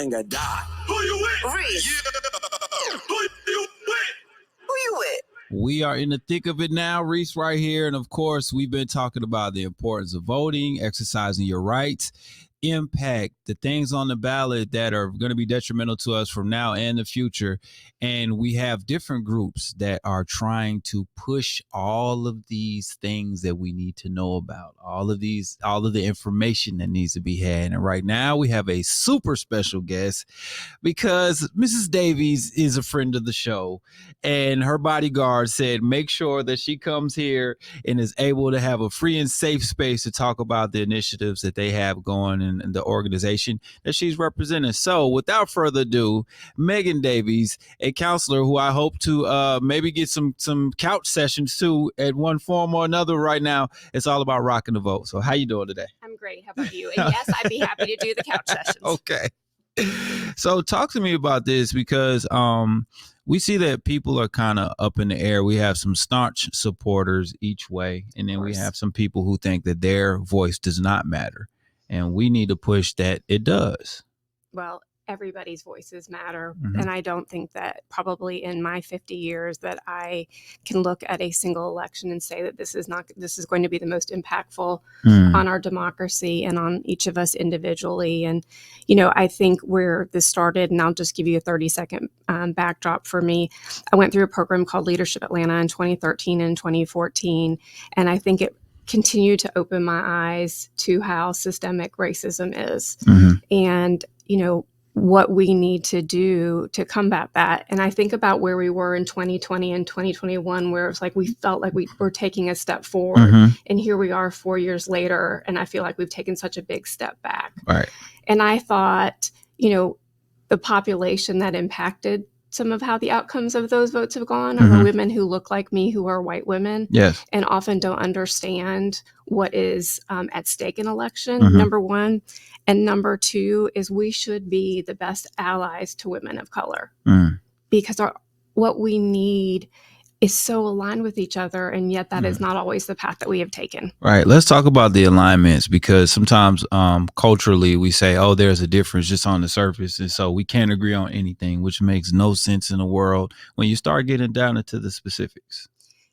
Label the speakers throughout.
Speaker 1: thing or die. Who you with? Reec. Yeah. Who you with? Who you with? We are in the thick of it now. Reec right here. And of course, we've been talking about the importance of voting, exercising your rights, impact, the things on the ballot that are going to be detrimental to us from now and the future. And we have different groups that are trying to push all of these things that we need to know about, all of the information that needs to be had. And right now we have a super special guest because Mrs. Davies is a friend of the show, and her bodyguard said make sure that she comes here and is able to have a free and safe space to talk about the initiatives that they have going in the organization that she's representing. So without further ado, Meagan Davies, a counselor who I hope to maybe get some couch sessions too at one form or another. Right now, it's all about rocking the vote. So how you doing today?
Speaker 2: I'm great. How about you? And yes, I'd be happy to do the couch sessions.
Speaker 1: Okay. So talk to me about this, because we see that people are kind of up in the air. We have some staunch supporters each way, and then we have some people who think that their voice does not matter. And we need to push that it does. Well,
Speaker 2: everybody's voices matter. Mm-hmm. And I don't think that probably in my 50 years that I can look at a single election and say that this is going to be the most impactful on our democracy and on each of us individually. And, I think where this started, and I'll just give you a 30-second backdrop for me. I went through a program called Leadership Atlanta in 2013 and 2014. And I think it continued to open my eyes to how systemic racism is. Mm-hmm. And, what we need to do to combat that. And I think about where we were in 2020 and 2021, where it's like we felt like we were taking a step forward. Mm-hmm. And here we are 4 years later, and I feel like we've taken such a big step back.
Speaker 1: Right.
Speaker 2: And I thought, the population that impacted some of how the outcomes of those votes have gone are women who look like me, who are white women,
Speaker 1: yes,
Speaker 2: and often don't understand what is at stake in election, number one. And number two is we should be the best allies to women of color because what we need is so aligned with each other, and yet that is not always the path that we have taken.
Speaker 1: Right. Let's talk about the alignments, because sometimes culturally we say, oh, there's a difference just on the surface, and so we can't agree on anything, which makes no sense in the world when you start getting down into the specifics.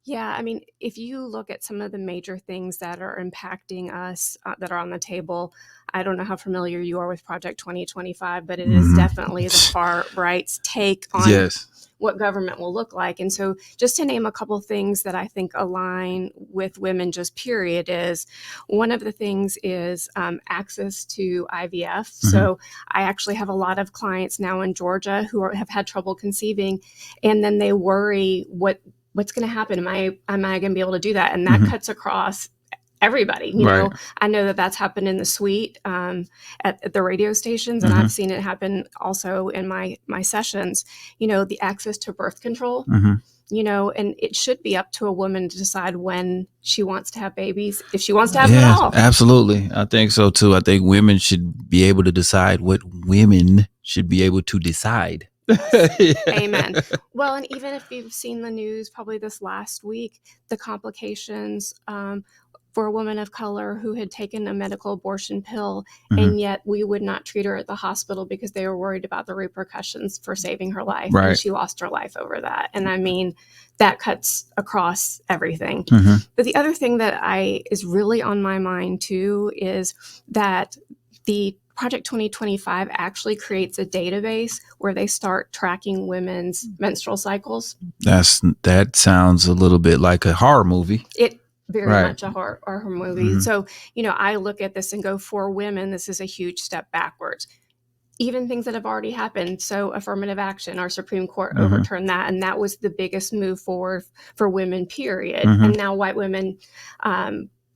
Speaker 2: Yeah, I mean, if you look at some of the major things that are impacting us that are on the table, I don't know how familiar you are with Project 2025, but it is definitely the far right's take on what government will look like. And so just to name a couple things that I think align with women just period is, one of the things is access to IVF. So I actually have a lot of clients now in Georgia who have had trouble conceiving, and then they worry what's going to happen? Am I going to be able to do that? And that cuts across everybody. You know, I know that that's happened in the suite at the radio stations, and I've seen it happen also in my sessions. The access to birth control. And it should be up to a woman to decide when she wants to have babies, if she wants to have them at all.
Speaker 1: Absolutely. I think so too. I think women should be able to decide what women should be able to decide.
Speaker 2: Amen. Well, and even if you've seen the news probably this last week, the complications for a woman of color who had taken a medical abortion pill, and yet we would not treat her at the hospital because they were worried about the repercussions for saving her life.
Speaker 1: Right.
Speaker 2: And she lost her life over that. And I mean, that cuts across everything. But the other thing that is really on my mind too is that the Project 2025 actually creates a database where they start tracking women's menstrual cycles.
Speaker 1: That sounds a little bit like a horror movie.
Speaker 2: It very much a horror movie. So, I look at this and go, for women, this is a huge step backwards. Even things that have already happened. So affirmative action, our Supreme Court overturned that. And that was the biggest move forward for women, period. And now white women,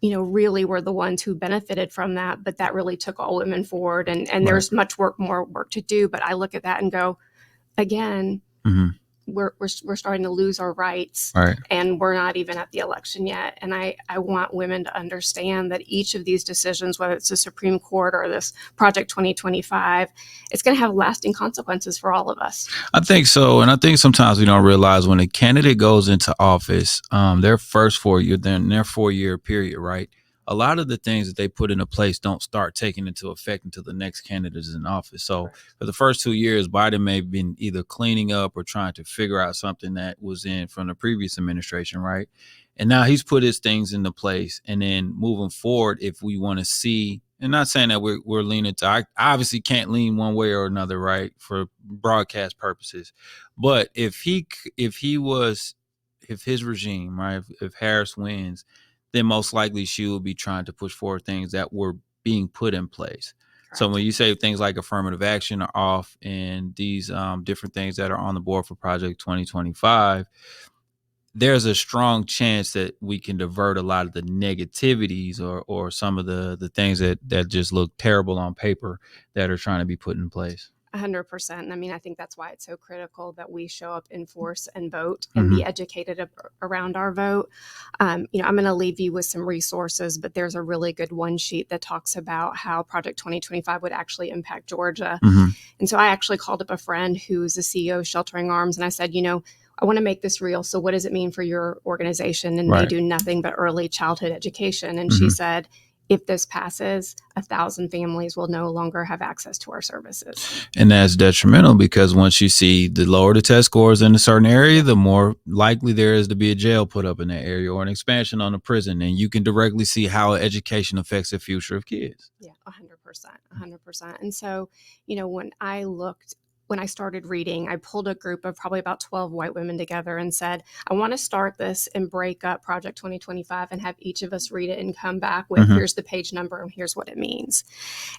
Speaker 2: really were the ones who benefited from that, but that really took all women forward. And there's much more work to do. But I look at that and go, again, we're starting to lose our rights, and we're not even at the election yet. And I want women to understand that each of these decisions, whether it's the Supreme Court or this Project 2025, it's going to have lasting consequences for all of us.
Speaker 1: I think so. And I think sometimes we don't realize when a candidate goes into office, their first 4 year, then their 4 year period, right? a lot of the things that they put into place don't start taking into effect until the next candidate is in office. So for the first 2 years, Biden may have been either cleaning up or trying to figure out something that was in from the previous administration, right? And now he's put his things into place. And then moving forward, if we want to see, and not saying that we're leaning to, I obviously can't lean one way or another, right, for broadcast purposes. But if his regime, right, if Harris wins, then most likely she will be trying to push forward things that were being put in place. Correct. So when you say things like affirmative action are off and these different things that are on the board for Project 2025, there's a strong chance that we can divert a lot of the negativities or some of the things that just look terrible on paper that are trying to be put in place.
Speaker 2: 100%. I mean, I think that's why it's so critical that we show up in force and vote and be educated around our vote. I'm going to leave you with some resources, but there's a really good one sheet that talks about how Project 2025 would actually impact Georgia. And so I actually called up a friend who's the CEO of Sheltering Arms, and I said, I want to make this real. So what does it mean for your organization? And they do nothing but early childhood education. And she said, if this passes, 1,000 families will no longer have access to our services.
Speaker 1: And that's detrimental because once you see the lower the test scores in a certain area, the more likely there is to be a jail put up in that area or an expansion on a prison. And you can directly see how education affects the future of kids.
Speaker 2: Yeah, 100%. And so, when I started reading, I pulled a group of probably about 12 white women together and said, I want to start this and break up Project 2025 and have each of us read it and come back with here's the page number and here's what it means.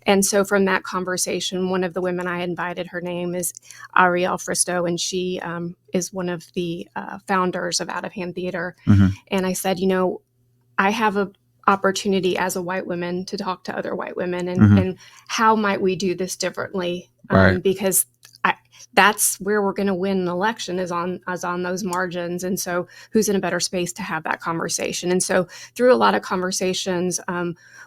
Speaker 2: And so from that conversation, one of the women I invited, her name is Ariel Fristo, and she is one of the founders of Out of Hand Theater. And I said, I have a opportunity as a white woman to talk to other white women and how might we do this differently? Because that's where we're going to win an election is on those margins. And so who's in a better space to have that conversation? And so through a lot of conversations,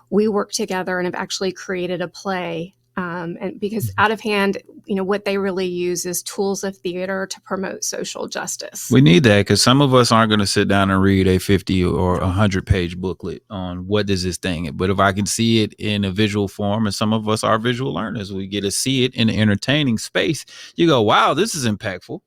Speaker 2: we worked together and have actually created a play. And because Out of Hand, what they really use is tools of theater to promote social justice.
Speaker 1: We need that because some of us aren't going to sit down and read a 50 or 100-page booklet on what is this thing. But if I can see it in a visual form, and some of us are visual learners, we get to see it in an entertaining space. You go, wow, this is impactful.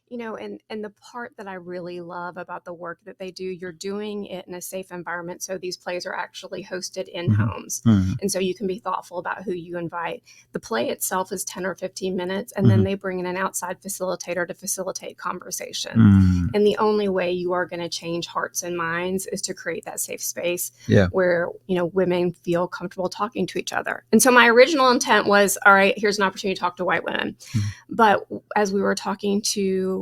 Speaker 2: And the part that I really love about the work that they do, you're doing it in a safe environment. So these plays are actually hosted in homes. And so you can be thoughtful about who you invite. The play itself is 10 or 15 minutes, and then they bring in an outside facilitator to facilitate conversation. And the only way you are going to change hearts and minds is to create that safe space where, women feel comfortable talking to each other. And so my original intent was, all right, here's an opportunity to talk to white women. But as we were talking to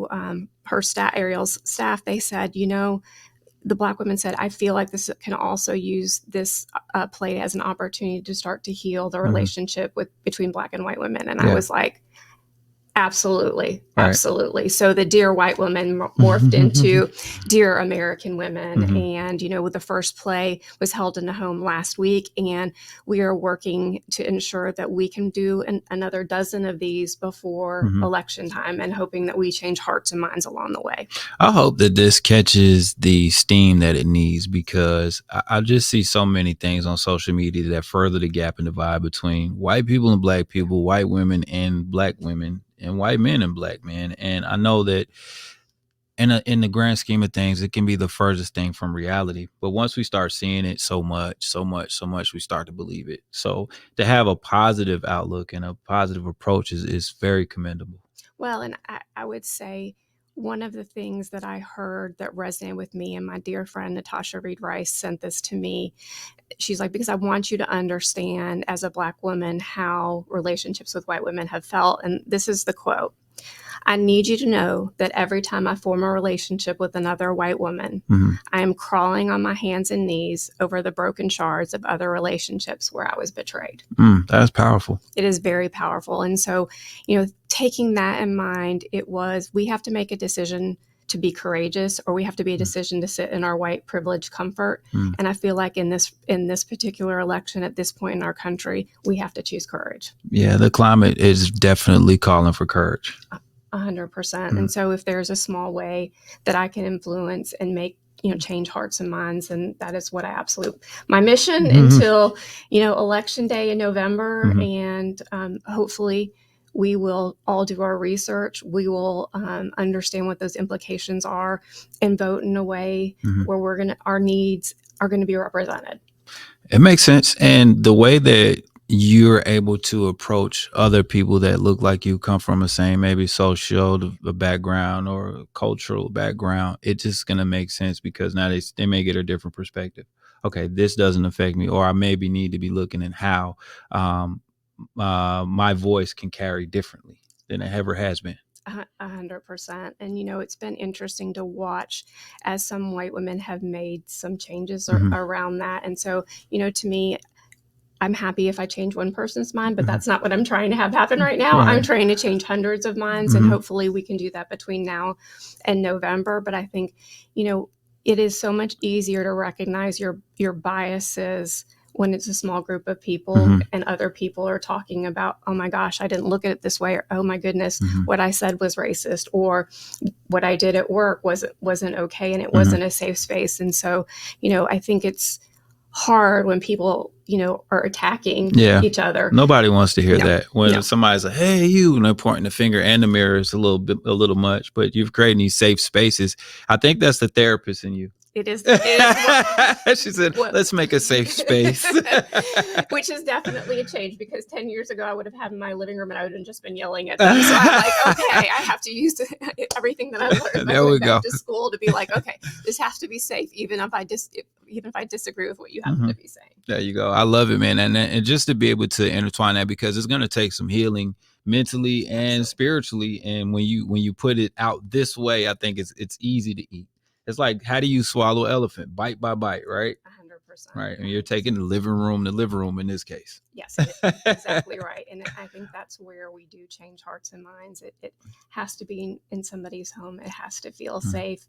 Speaker 2: her Ariel's staff, they said, the Black women said, I feel like this can also use this play as an opportunity to start to heal the relationship between Black and white women. And I was like, absolutely. So the Dear White Women morphed into Dear American Women. And, the first play was held in a home last week. And we are working to ensure that we can do another dozen of these before election time and hoping that we change hearts and minds along the way.
Speaker 1: I hope that this catches the steam that it needs because I just see so many things on social media that further the gap and divide between white people and Black people, white women and Black women, and white men and Black men. And I know that in the grand scheme of things, it can be the furthest thing from reality. But once we start seeing it so much, we start to believe it. So to have a positive outlook and a positive approach is very commendable.
Speaker 2: Well, and I would say one of the things that I heard that resonated with me, and my dear friend Natasha Reed Rice sent this to me. She's like, because I want you to understand as a Black woman how relationships with white women have felt. And this is the quote. I need you to know that every time I form a relationship with another white woman, I am crawling on my hands and knees over the broken shards of other relationships where I was betrayed.
Speaker 1: That's powerful.
Speaker 2: It is very powerful. And so, taking that in mind, we have to make a decision to be courageous, or we have to be a decision to sit in our white privilege comfort. And I feel like in this particular election at this point in our country, we have to choose courage.
Speaker 1: Yeah, the climate is definitely calling for courage.
Speaker 2: 100%. And so if there's a small way that I can influence and make change hearts and minds. And that is what my mission until, election day in November. And hopefully we will all do our research. We will understand what those implications are and vote in a way where our needs are going to be represented.
Speaker 1: It makes sense. And the way that you're able to approach other people that look like you, come from the same maybe social background or cultural background, it's just going to make sense because now they may get a different perspective. Okay, this doesn't affect me, or I maybe need to be looking at how my voice can carry differently than it ever has been.
Speaker 2: 100%. And, it's been interesting to watch as some white women have made some changes around that. And so, to me, I'm happy if I change one person's mind, but that's not what I'm trying to have happen right now. Right. I'm trying to change hundreds of minds, and hopefully we can do that between now and November. But I think, it is so much easier to recognize your biases when it's a small group of people and other people are talking about, oh my gosh, I didn't look at it this way, or oh my goodness, what I said was racist, or what I did at work wasn't okay and it wasn't a safe space. And so, I think it's hard when people, are attacking each other.
Speaker 1: Nobody wants to hear that. When somebody's like, hey, you, and they're pointing the finger and the mirror is a little much, but you've created these safe spaces. I think that's the therapist in you.
Speaker 2: It is.
Speaker 1: She said, let's make a safe space.
Speaker 2: Which is definitely a change, because 10 years ago, I would have had in my living room and I would have just been yelling at them. So I'm like, okay, I have to use everything that I learned when I went back to school to be like, okay, this has to be safe, even if I disagree with what you happen to be saying.
Speaker 1: There you go. I love it, man. And just to be able to intertwine that, because it's going to take some healing mentally and spiritually. And when you put it out this way, I think it's easy to eat. It's like, how do you swallow elephant? Bite by bite, right?
Speaker 2: 100%.
Speaker 1: Right. And you're taking the living room in this case.
Speaker 2: Yes, exactly right. And I think that's where we do change hearts and minds. It has to be in somebody's home. It has to feel safe.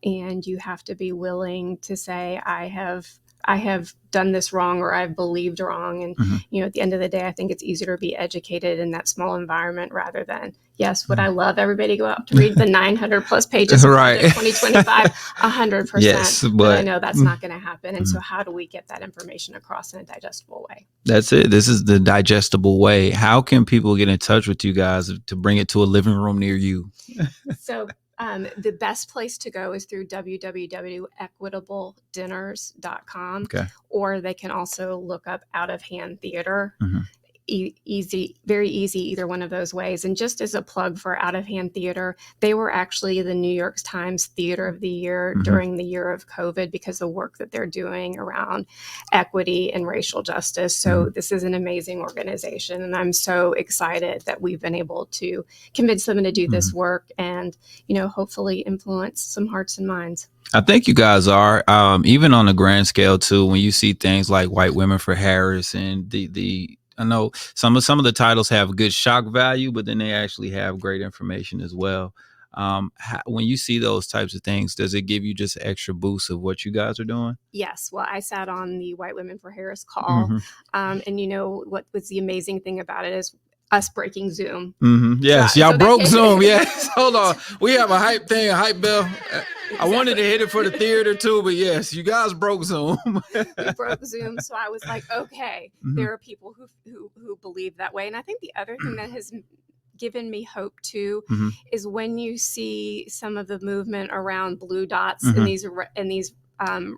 Speaker 2: And you have to be willing to say, I have done this wrong, or I've believed wrong. And, at the end of the day, I think it's easier to be educated in that small environment rather than, yes, would I love everybody to go out to read the 900 plus pages of Project 2025, 100%.
Speaker 1: Yes,
Speaker 2: but I know that's not going to happen. And so how do we get that information across in a digestible way?
Speaker 1: That's it. This is the digestible way. How can people get in touch with you guys to bring it to a living room near you?
Speaker 2: So the best place to go is through www.equitableddinners.com, or they can also look up Out of Hand Theater. Easy, very easy, either one of those ways. And just as a plug for Out of Hand Theater, they were actually the New York Times Theater of the Year during the year of COVID, because of the work that they're doing around equity and racial justice. So this is an amazing organization, and I'm so excited that we've been able to convince them to do this work and, hopefully influence some hearts and minds.
Speaker 1: I think you guys are, even on a grand scale too, when you see things like White Women for Harris and I know some of the titles have good shock value, but then they actually have great information as well. When you see those types of things, does it give you just an extra boost of what you guys are doing?
Speaker 2: Yes. Well, I sat on the White Women for Harris call. And what was the amazing thing about it is us breaking Zoom.
Speaker 1: Yes. Y'all broke Zoom. Yes. Hold on. We have a hype bell. I wanted to hit it for the theater too, but yes, you guys broke Zoom.
Speaker 2: We broke Zoom. So I was like, okay, there are people who believe that way. And I think the other thing that has given me hope too is when you see some of the movement around blue dots in these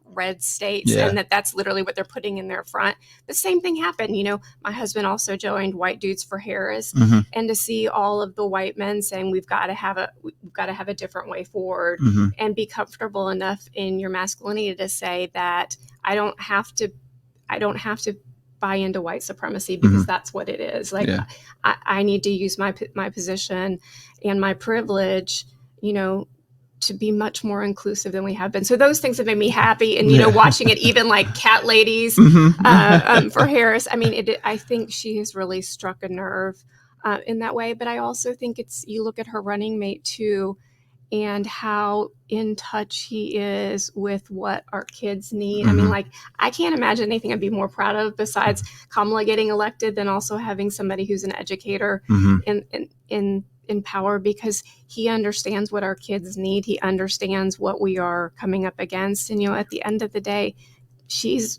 Speaker 2: red states, and that's literally what they're putting in their front. The same thing happened. My husband also joined White Dudes for Harris, and to see all of the white men saying we've got to have a different way forward, and be comfortable enough in your masculinity to say that I don't have to buy into white supremacy, because that's what it is. Like I need to use my position and my privilege, to be much more inclusive than we have been. So those things have made me happy. And, watching it, even like Cat Ladies for Harris, I think she has really struck a nerve in that way. But I also think you look at her running mate too, and how in touch he is with what our kids need. I can't imagine anything I'd be more proud of besides Kamala getting elected than also having somebody who's an educator in in power because he understands what our kids need. He understands what we are coming up against. And, at the end of the day, she is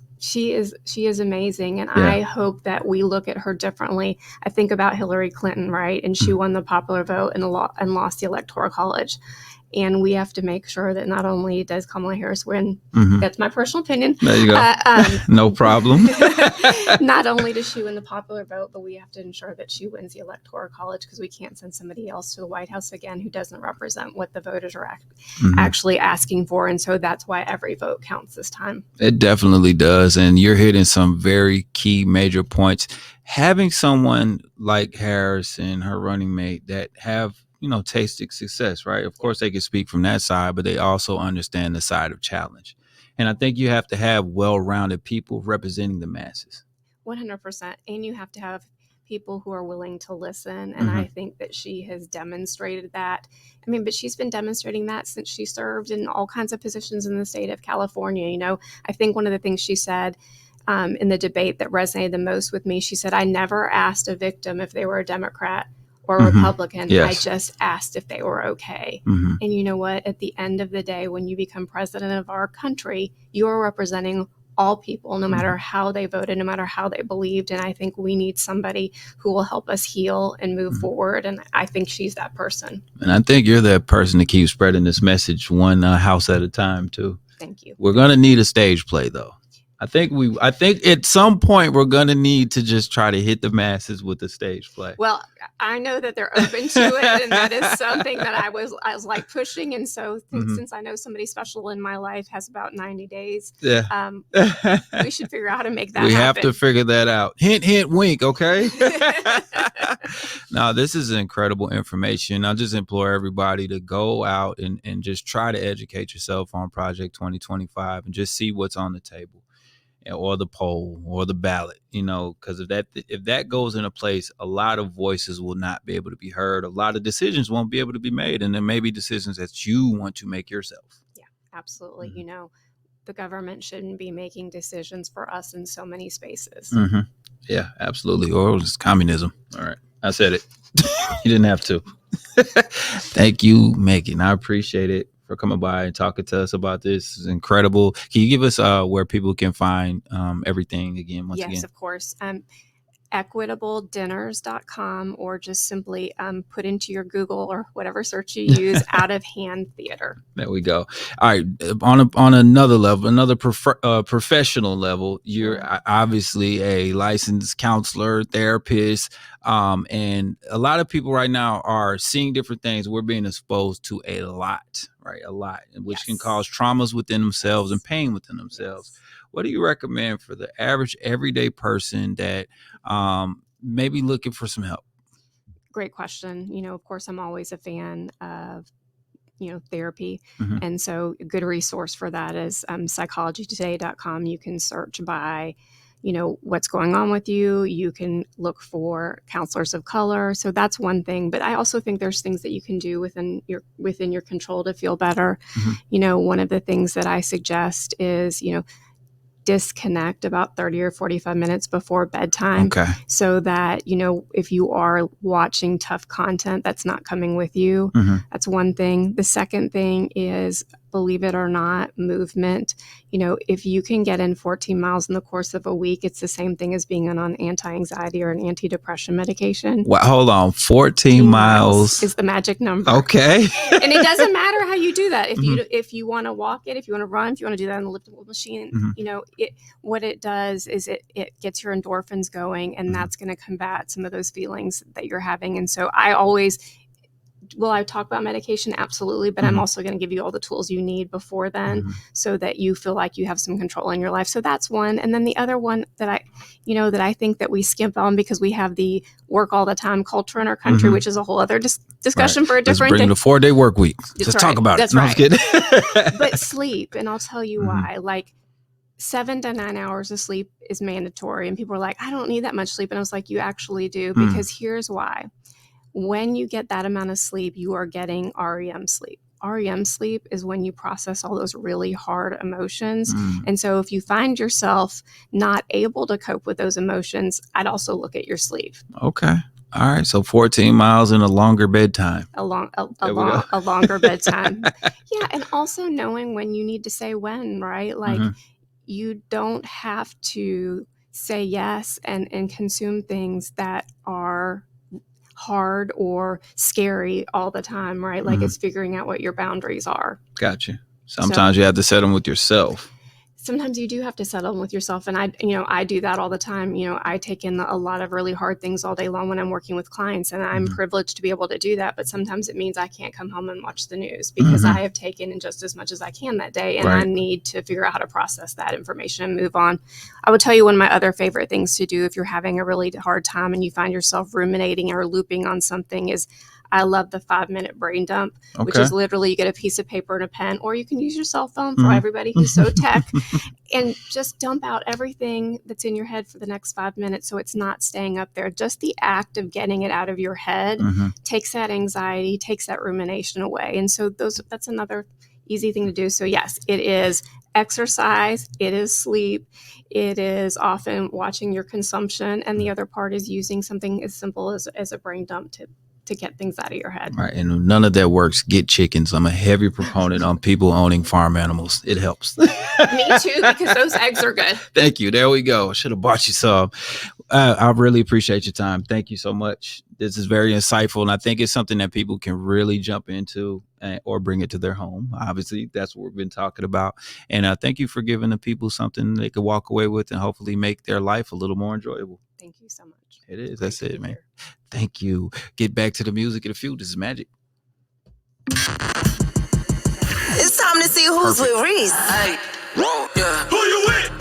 Speaker 2: amazing. And I hope that we look at her differently. I think about Hillary Clinton, right? And she won the popular vote and lost the Electoral College. And we have to make sure that not only does Kamala Harris win, that's my personal opinion.
Speaker 1: There you go. No problem.
Speaker 2: Not only does she win the popular vote, but we have to ensure that she wins the Electoral College, because we can't send somebody else to the White House again who doesn't represent what the voters are actually asking for. And so that's why every vote counts this time. It
Speaker 1: definitely does. And you're hitting some very key major points. Having someone like Harris and her running mate that have tasted success, right? Of course, they can speak from that side, but they also understand the side of challenge. And I think you have to have well-rounded people representing the masses.
Speaker 2: 100%. And you have to have people who are willing to listen. And I think that she has demonstrated that. But she's been demonstrating that since she served in all kinds of positions in the state of California. I think one of the things she said in the debate that resonated the most with me, she said, I never asked a victim if they were a Democrat or a Republican. I just asked if they were okay. And you know what? At the end of the day, when you become president of our country, you are representing all people, no matter how they voted, no matter how they believed. And I think we need somebody who will help us heal and move forward. And I think she's that person.
Speaker 1: And I think you're that person to keep spreading this message one house at a time, too.
Speaker 2: Thank you.
Speaker 1: We're going to need a stage play, though. I think at some point we're going to need to just try to hit the masses with the stage play.
Speaker 2: Well, I know that they're open to it, and that is something that I was like pushing. And so since I know somebody special in my life has about 90 days, we should figure out how to make that happen.
Speaker 1: We have to figure that out. Hint, hint, wink, okay? Now, this is incredible information. I just implore everybody to go out and just try to educate yourself on Project 2025 and just see what's on the table. Or the poll or the ballot, because if that goes into place, a lot of voices will not be able to be heard. A lot of decisions won't be able to be made. And there may be decisions that you want to make yourself.
Speaker 2: Yeah, absolutely. The government shouldn't be making decisions for us in so many spaces.
Speaker 1: Yeah, absolutely. Or it's communism. All right. I said it. You didn't have to. Thank you, Meagan. I appreciate it for coming by and talking to us about this. It's incredible. Can you give us where people can find everything again?
Speaker 2: Yes, of course. equitableddinners.com, or just simply put into your Google or whatever search you use, Out of Hand Theater.
Speaker 1: There we go. All right. On another level, another professional level, you're obviously a licensed counselor, therapist, and a lot of people right now are seeing different things. We're being exposed to a lot, right? A lot, which can cause traumas within themselves and pain within themselves. What do you recommend for the average everyday person that may be looking for some help?
Speaker 2: Great question. Of course, I'm always a fan of, therapy. And so a good resource for that is psychologytoday.com. You can search by, what's going on with you. You can look for counselors of color. So that's one thing. But I also think there's things that you can do within your control to feel better. One of the things that I suggest is, disconnect about 30 or 45 minutes before bedtime, so that, if you are watching tough content that's not coming with you, that's one thing. The second thing is, believe it or not, movement. If you can get in 14 miles in the course of a week, it's the same thing as being on anti-anxiety or an antidepressant medication.
Speaker 1: Wow, hold on. 14 miles
Speaker 2: is the magic number.
Speaker 1: Okay.
Speaker 2: And it doesn't matter how you do that. If you want to walk it, if you want to run, if you want to do that on the elliptical machine, what it does is it gets your endorphins going, and that's going to combat some of those feelings that you're having. And so I talk about medication? Absolutely. But I'm also going to give you all the tools you need before then, so that you feel like you have some control in your life. So that's one. And then the other one that I think that we skimp on because we have the work all the time culture in our country, which is a whole other discussion for a different
Speaker 1: thing. Let's bring the 4-day work week. Let's talk about
Speaker 2: it. That's
Speaker 1: right.
Speaker 2: But sleep, and I'll tell you why. 7 to 9 hours of sleep is mandatory. And people are like, I don't need that much sleep. And I was like, you actually do, because here's why. When you get that amount of sleep, you are getting REM sleep. REM sleep is when you process all those really hard emotions. And so if you find yourself not able to cope with those emotions, I'd also look at your sleep.
Speaker 1: Okay. All right. So 14 miles and a longer bedtime.
Speaker 2: A longer bedtime. Yeah. And also knowing when you need to say when, right? Like you don't have to say yes and consume things that are hard or scary all the time, right? Like it's figuring out what your boundaries are.
Speaker 1: Gotcha. Sometimes you have to set them with yourself.
Speaker 2: Sometimes you do have to settle with yourself. And I do that all the time. I take in a lot of really hard things all day long when I'm working with clients, and I'm privileged to be able to do that. But sometimes it means I can't come home and watch the news because I have taken in just as much as I can that day. And I need to figure out how to process that information and move on. I would tell you one of my other favorite things to do if you're having a really hard time and you find yourself ruminating or looping on something is I love the 5-minute brain dump, which is literally you get a piece of paper and a pen, or you can use your cell phone for everybody who's so tech, and just dump out everything that's in your head for the next 5 minutes so it's not staying up there. Just the act of getting it out of your head takes that anxiety, takes that rumination away. And so that's another easy thing to do. So yes, it is exercise, it is sleep, it is often watching your consumption, and the other part is using something as simple as a brain dump to get things out of your head.
Speaker 1: Right. And none of that works. Get chickens. I'm a heavy proponent on people owning farm animals. It helps.
Speaker 2: Me too, because those eggs are good.
Speaker 1: Thank you. There we go. Should have bought you some. I really appreciate your time. Thank you so much. This is very insightful. And I think it's something that people can really jump into or bring it to their home. Obviously, that's what we've been talking about. And thank you for giving the people something they could walk away with and hopefully make their life a little more enjoyable.
Speaker 2: Thank you so much.
Speaker 1: It is. That's it, man. Thank you. Get back to the music and the few. This is magic.
Speaker 3: It's time to see who's with Reec. Hey, who you with?